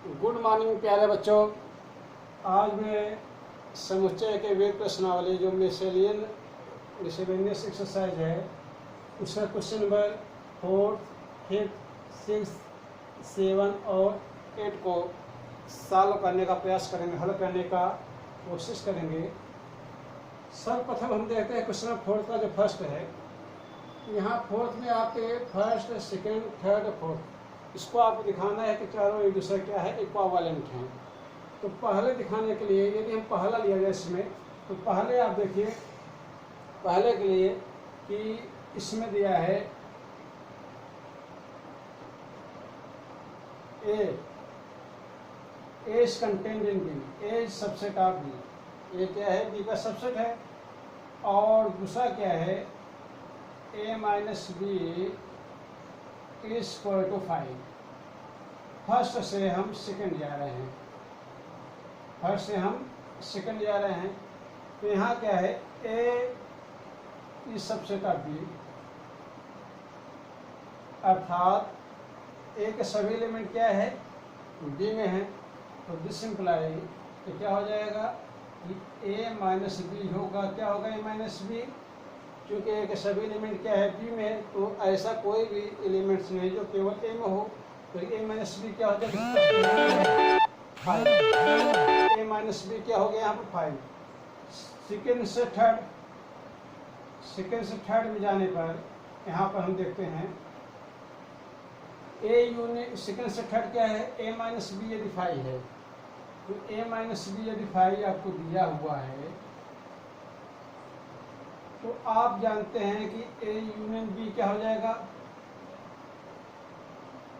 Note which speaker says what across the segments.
Speaker 1: Good morning प्यारे बच्चों। आज मैं समुच्चय के वेद प्रश्नावली जो मिसलेनियस एक्सरसाइज है उसका क्वेश्चन नंबर 4, 5, 6, 7 और 8 को सॉल्व करने का प्रयास करेंगे, हल करने का कोशिश करेंगे। सर्वप्रथम हम देखते हैं क्वेश्चन नंबर 4 का जो फर्स्ट है। यहाँ फोर्थ में आपके फर्स्ट, सेकेंड, थर्ड, फोर्थ, इसको आपको दिखाना है कि चारों एक दूसरे क्या है, इक्विवेलेंट हैं। तो पहले दिखाने के लिए यदि हम पहला लिया जाए इसमें, तो पहले आप देखिए, पहले के लिए कि इसमें दिया है A is content in B, A subset of B. ये क्या है, बी का सबसेट है। और दूसरा क्या है, a minus B is equal to 5। First से हम सेकंड जा रहे हैं, फर्स्ट से हम सेकंड जा रहे हैं। तो यहाँ क्या है, a is subset of B, अर्थात a के सभी एलिमेंट क्या है, b में है। तो दिस इम्प्लाई तो क्या हो जाएगा, a माइनस बी होगा, क्या होगा, a माइनस बी। क्योंकि ए के सभी एलिमेंट क्या है, बी में, तो ऐसा कोई भी एलिमेंट्स नहीं जो केवल ए में हो। तो ए माइनस बी क्या हो जाएगा, 5। ए माइनस बी क्या हो गया यहाँ पर 5। सेकेंड से थर्ड में जाने पर यहाँ पर हम देखते हैं ए यूनिट, सेकेंड से थर्ड क्या है, ए माइनस बी यदि 5 है, तो ए माइनस बी यदि 5 आपको दिया हुआ है, तो आप जानते हैं कि ए यूनियन बी क्या हो जाएगा,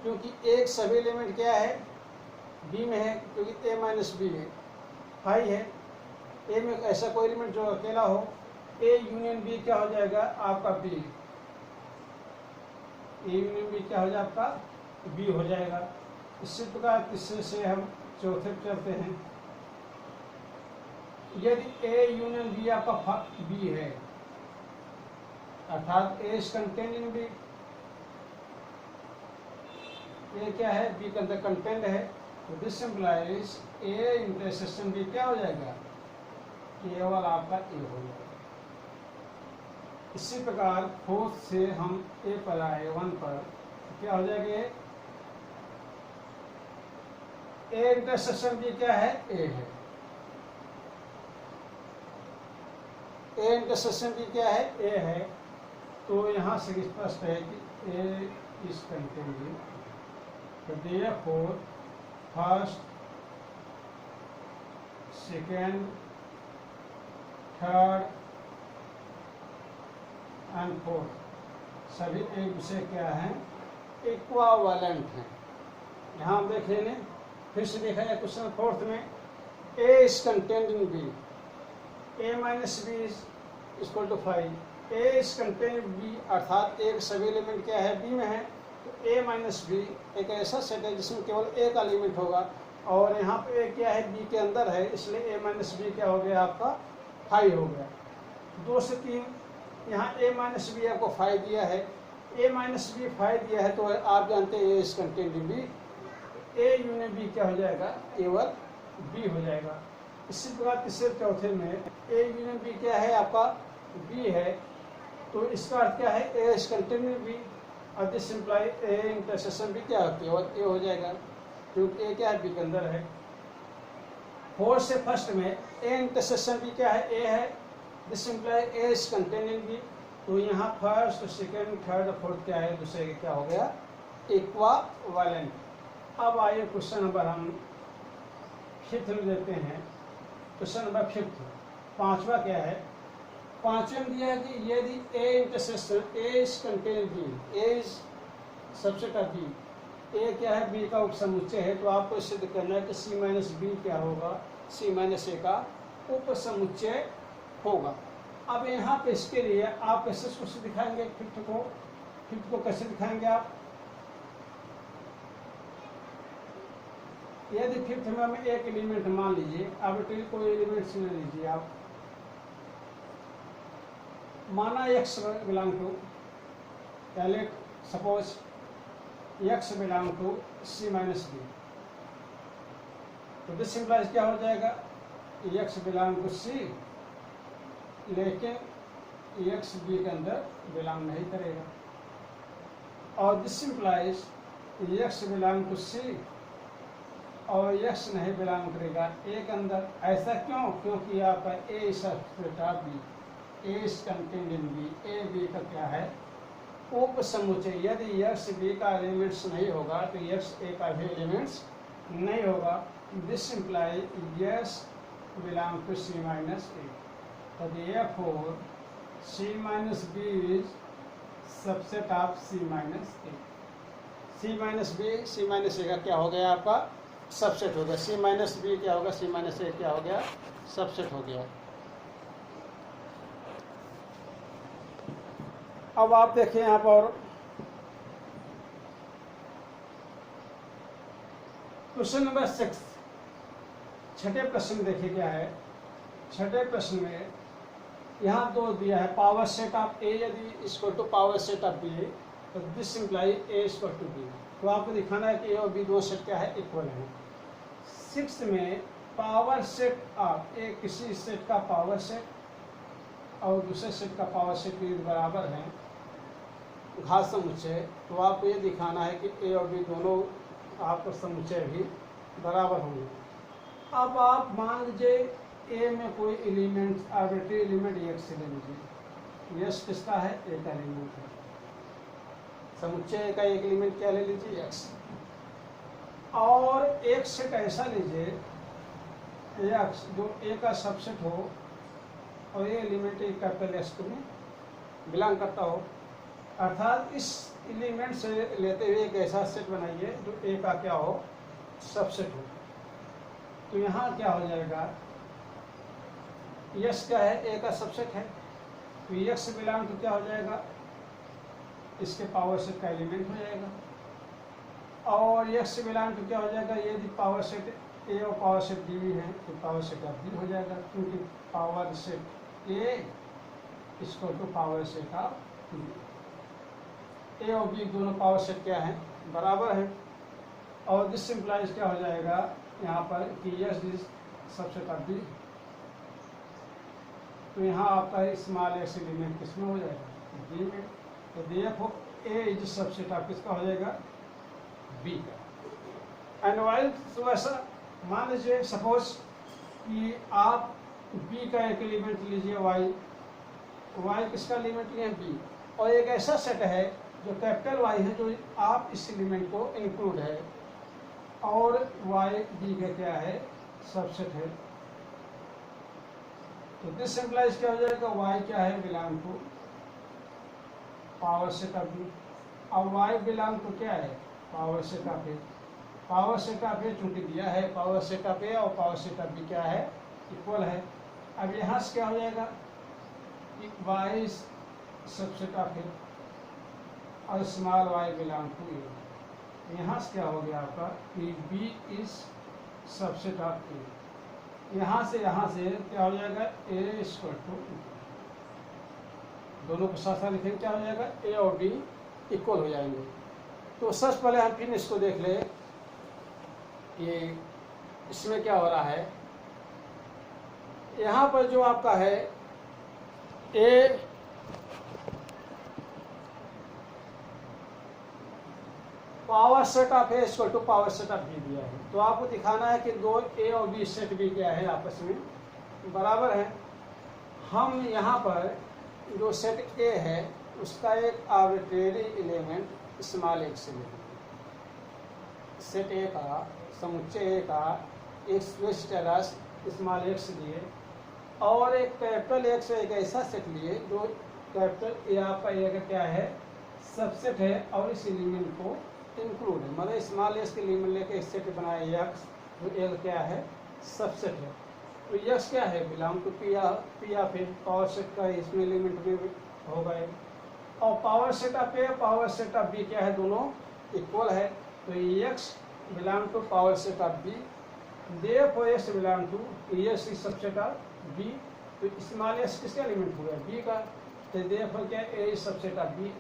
Speaker 1: क्योंकि एक सभी एलिमेंट क्या है, बी में है, क्योंकि ए माइनस बी है, 5 है। ए में ऐसा कोई एलिमेंट जो अकेला हो, ए यूनियन बी क्या हो जाएगा आपका बी, ए यूनियन बी क्या हो जाएगा आपका बी हो जाएगा। इसी प्रकार तीसरे से हम चौथे पे चलते हैं। यदि ए यूनियन बी आपका बी है, अर्थात A is content in B, A क्या है, बी के अंदर कंटेंट है। तो this implies A intersection B क्या हो जाएगा, केवल आपका ए हो जाएगा। इसी प्रकार फोर्थ से हम ए पर आए 1 पर, तो क्या हो जाएगा, ए इंटरसेक्शन बी क्या है, ए है। ए इंटरसेक्शन बी क्या है, ए है। तो यहाँ से स्पष्ट है कि ए इज कंटेंट इन, तो therefore first, second, third and fourth सभी एक दूसरे क्या हैं, इक्विवेलेंट हैं। यहाँ हम देख लेंगे, फिर से देखा जाए क्वेश्चन फोर्थ में, A is content in B, A minus B is equal to 5। A is content B, अर्थात एक सभी एलिमेंट क्या है, बी में है। तो ए माइनस बी एक ऐसा सेट है जिसमें केवल ए का एलिमेंट होगा, और यहाँ पे ए क्या है, बी के अंदर है, इसलिए ए माइनस बी क्या हो गया आपका 5 हो गया। 2 से 3, यहाँ ए माइनस बी आपको 5 दिया है, ए माइनस बी 5 दिया है, तो आप जानते हैं A is content in B, A union B क्या हो जाएगा, केवल बी हो जाएगा। इसी प्रकार तीसरे चौथे में ए यूनियन बी क्या है आपका बी है, तो इसका अर्थ क्या है, A is content in B, और this imply A intersection B क्या होती है, और ए हो जाएगा, क्योंकि ए क्या है, बी के अंदर है। फोर्थ से फर्स्ट में ए इंटरसेक्शन बी क्या है, ए है, this imply A is content in B. तो यहाँ फर्स्ट, सेकेंड, थर्ड, फोर्थ क्या है, दूसरे के क्या हो गया, इक्विवेलेंट। अब आइए क्वेश्चन नंबर हम फिफ्थ में देते हैं। क्वेश्चन नंबर फिफ्थ, पांचवा क्या है, पांचवें में दिया है कि यदि A intersection A is content B, A is subset of B, A क्या है, बी का उपसमुच्चय है, तो आपको सिद्ध करना है कि सी माइनस बी क्या होगा, सी माइनस ए का उपसमुच्चय होगा। अब यहाँ पे इसके लिए आप कैसे उसको दिखाएंगे, फिफ्थ को कैसे दिखाएंगे आप, यदि फिफ्थ में हमें एक एलिमेंट मान लीजिए, आर्बिट्ररी कोई एलिमेंट ले लीजिए आप, माना x belong to, let suppose x belong to c minus B, तो दिस सिंप्लाइज क्या हो जाएगा, एक्स बिलोंग टू सी, लेकिन एक्स बी के अंदर बिलोंग नहीं करेगा। और this implies X belong to C और एक्स नहीं बिलोंग करेगा ए के अंदर। ऐसा क्यों? क्योंकि आपका A subset of B, A is contained in B, A B का क्या है, उप समुच्चय। यदि एक्स बी का एलिमेंट्स नहीं होगा तो एक्स ए का भी एलिमेंट्स नहीं होगा। This imply X belong to C minus A, तो therefore C minus B is subset of C minus A. C minus B, C minus A का क्या हो गया आपका, सबसेट हो गया। सी माइनस बी क्या होगा, सी माइनस ए क्या हो गया, सबसेट हो गया। अब आप देखिए यहाँ पर क्वेश्चन नंबर 6, छठे प्रश्न में देखिए क्या है। छठे प्रश्न में यहाँ दो दिया है, पावर सेट ऑफ ए यदि equal to power set of B, तो this imply A equal to B. तो आपको दिखाना है कि ए और बी दो सेट क्या है, इक्वल है। 6 में पावर सेट ऑफ ए, किसी सेट का पावर सेट और दूसरे सेट का पावर सेट भी बराबर है, घात समुच्चय। तो आपको ये दिखाना है कि ए और बी दोनों आपको समुच्चय भी बराबर होंगे। अब आप मान लीजिए ए में कोई एलिमेंट, आर्बिट्री एलिमेंट एक्स ले लीजिए, यस किसका है, ए का एलिमेंट है। समुच्चय का एक एलिमेंट क्या ले लीजिए, एक्स। और एक सेट ऐसा लीजिए एक्स जो ए का सबसेट हो और ये एलिमेंट ए कैपिटल एक्स में बिलोंग करता हो, अर्थात इस एलिमेंट से लेते हुए एक ऐसा सेट बनाइए जो ए का क्या हो, सबसेट हो। तो यहाँ क्या हो जाएगा, यस क्या है, ए का सबसेट है, तो एक्स बिलोंग टू क्या हो जाएगा, इसके पावर सेट का एलिमेंट हो जाएगा। और एक्स बिलोंग टू क्या हो जाएगा, यदि पावर सेट ए और पावर सेट बी है तो पावर सेट ऑफ बी हो जाएगा, क्योंकि power set A equal to power set of B. A और बी दोनों पावर सेट क्या है, बराबर है। और दिस सिंप्लाइज क्या हो जाएगा यहाँ पर कि yes is subset of B. तो यहाँ आपका स्मॉल एक्स एलिमेंट किसमें हो जाएगा, बी में। तो therefore A is subset of किसका हो जाएगा, बी का। एंड वाइल, तो ऐसा मान लीजिए सपोज कि आप बी का एक एलिमेंट लीजिए वाई, वाई किसका एलिमेंट लिए बी, और एक ऐसा सेट है जो कैपिटल वाई है जो आप इस एलिमेंट को इंक्लूड है, और वाई बी का क्या है, सबसेट है। तो दिस सिंप्लाइज क्या हो जाएगा, वाई क्या है, belong to power set of B. अब वाई बिलोंग टू क्या है, power set of A. Power set of A चूंकि दिया है, पावर सेट ऑफ ए और पावर सेट ऑफ बी क्या है, इक्वल है। अब यहाँ से क्या हो जाएगा कि वाई सबसेट ऑफ ए और स्मॉल वाई बिलोंग टू ए। यहाँ से क्या हो गया आपका कि बी इज सबसेट ऑफ ए। यहाँ से क्या हो जाएगा, ए इक्वल टू, दोनों को साथ साथ लिखेंगे, क्या हो जाएगा, ए और बी इक्वल हो जाएंगे। तो सबसे पहले हम फिर इसको देख ले, ये इसमें क्या हो रहा है। यहाँ पर जो आपका है A power set of A equal to power set of B दिया है, तो आपको दिखाना है कि दो ए और बी सेट बी क्या है, आपस में बराबर है। हम यहाँ पर जो सेट ए है उसका एक आर्बिट्रेरी एलिमेंट स्मॉल एक्स लेंगे। सेट ए का समुच्चय ए का एक स्पेस स्मॉल एक्स लिए, और एक कैपिटल एक्स एक ऐसा सेट लिए जो कैपिटल ए आपका ए का क्या है, सबसेट है, और इस एलिमेंट को इंक्लूड है, मतलब स्मॉल एक्स के एलिमेंट लेके एक सेट बनाया एक्स जो ए क्या है, सबसेट है। तो यस क्या है, belong to P of A, power set का इसमें एलिमेंट में होगा। और power set of A power set of B क्या है, दोनों इक्वल है। तो X belong to power set of B, therefore X belong to X is subset of B. तो स्मॉल एक्स किसका एलिमेंट हुआ, बी का, तो देयरफॉर क्या A is subset of B.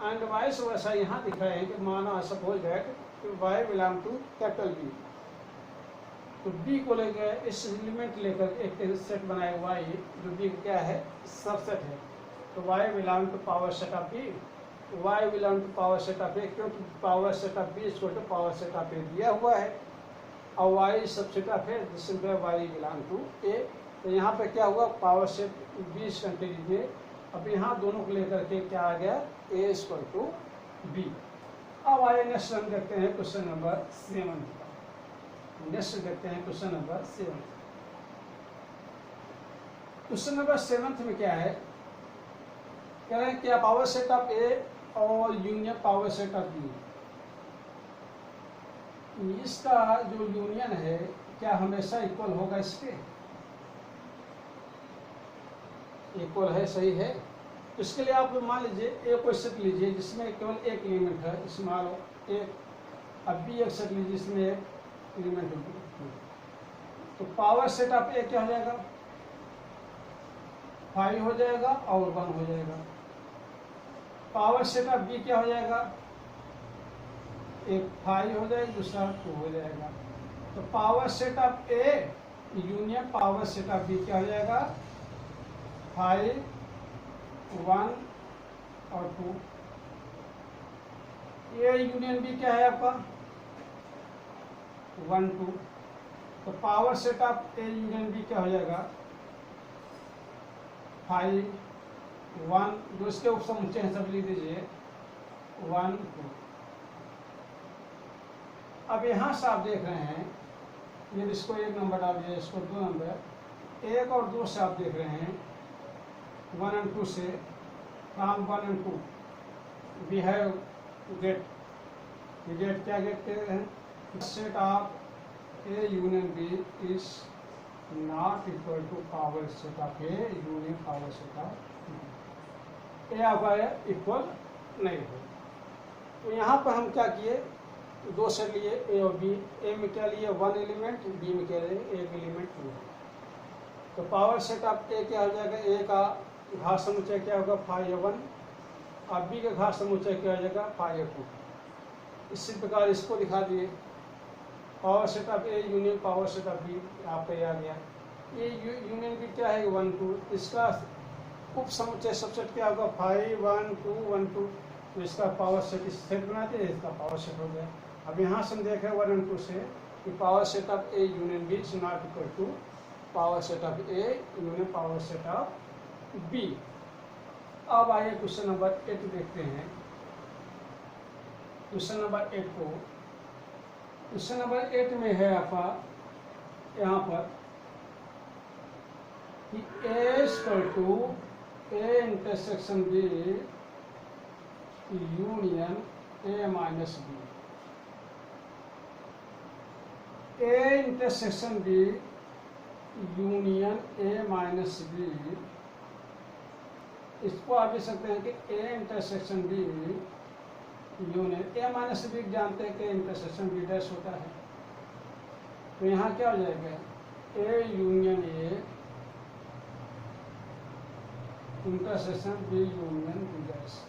Speaker 1: And vice वैसा यहाँ दिखाए हैं कि माना suppose that Y belong to capital B, तो बी को लेकर इस एलिमेंट लेकर एक सेट बनाए वाई, जो बी क्या है, सबसेट है। तो Y belong to power set of B, Y belong to power set of A, क्योंकि power set of B equal to power set of A दिया हुआ है, और वाई सबसेट ऑफ है, जिसमें वाई बिलोंग टू ए। तो यहाँ पे क्या हुआ, पावर सेट बी कंटिन्यू में, अब यहाँ दोनों को लेकर के क्या आ गया, ए इक्वल टू बी। अब आइए नेक्स्ट हम देखते हैं क्वेश्चन नंबर 7 का। नेक्स्ट देखते हैं क्वेश्चन नंबर 7। क्वेश्चन नंबर 7 में क्या है, कह रहे हैं क्या पावर सेट ऑफ ए और union power set of B, इसका जो यूनियन है क्या हमेशा इक्वल होगा, इसके इक्वल है, सही है। तो इसके लिए आप मान लीजिए ए को सेट लीजिए जिसमें केवल एक एलिमेंट है, इसमें मान लो एक, अब बी एक सेट लीजिए जिसमें एक एलिमेंट है, तो पावर सेट ऑफ ए क्या हो जाएगा, 5 हो जाएगा और 1 हो जाएगा। पावर सेट ऑफ बी क्या हो जाएगा, एक 5 हो जाएगा, दूसरा 2 हो जाएगा। तो power set of A union power set of B क्या हो जाएगा, 5, 1 और 2। ए यूनियन बी क्या है आपका, 1, 2। तो power set of A union B क्या हो जाएगा, 5, 1, जो इसके उपसमुच्चय हैं सब लिख दीजिए, 1, 2। अब यहाँ से आप देख रहे हैं, ये इसको 1 नंबर डाल दिया, इसको 2 नंबर, 1 और 2 से आप देख रहे हैं, 1 and 2 से, from 1 and 2 we have get, क्या गेट कहते हैं, set of A union B is not equal to power set of A union power set of B, A आपका इक्वल नहीं हो। तो यहाँ पर हम क्या किए, 2 सेट लिए ए और बी, ए में क्या लिए 1 एलिमेंट, बी में क्या लिए 1 एलिमेंट लिए। तो पावर सेट ऑफ ए क्या हो जाएगा, ए का घात समुच्चय क्या होगा, 5a1, और बी का घात समुच्चय क्या हो जाएगा, 5a2। इसी प्रकार इसको दिखा दिए, power set of A union power set of B आपका आ गया। ये यूनियन बी क्या है, 1, 2, इसका उप समुच्चय सबसेट क्या होगा, 5, 1, 2, 1, 2। तो इसका पावर सेट सेट बनाते हैं, इसका पावर सेट हो गया। अब यहाँ से हम देख रहे हैं 1 and 2 से कि power set of A union B is not equal to power set of A union power set of B. अब आइए क्वेश्चन नंबर 8 देखते हैं। क्वेश्चन नंबर 8 को, क्वेश्चन नंबर 8 में है आपका यहाँ पर कि A equal to A intersection B union A minus B, A intersection B union A minus B, इसको आप लिख सकते हैं कि A intersection B union A minus B, जानते हैं कि इंटरसेक्शन बी डैश होता है। तो यहाँ क्या हो जाएगा, A union A intersection B union B dash.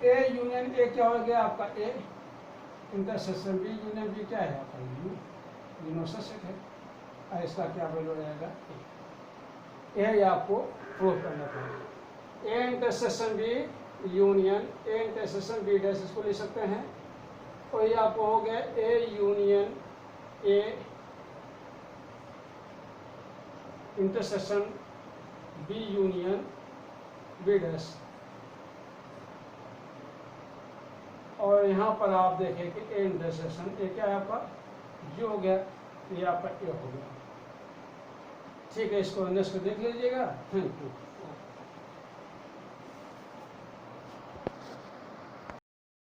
Speaker 1: A union A क्या हो गया आपका, A intersection B union B क्या है आपका, यू यूनिवर्सल सेट है, और इसका क्या वैल्यू रहेगा, ये आपको प्रूव करना पड़ेगा। A intersection B union A intersection B dash, इसको ले सकते हैं। और ये आपको हो गया A union A intersection B union B dash. और यहाँ पर आप देखें कि ए इंटरसेक्शन ए क्या है आपका, जो हो गया, ये आपका ए हो गया। ठीक है, इसको नेक्स्ट देख लीजिएगा। Thank you.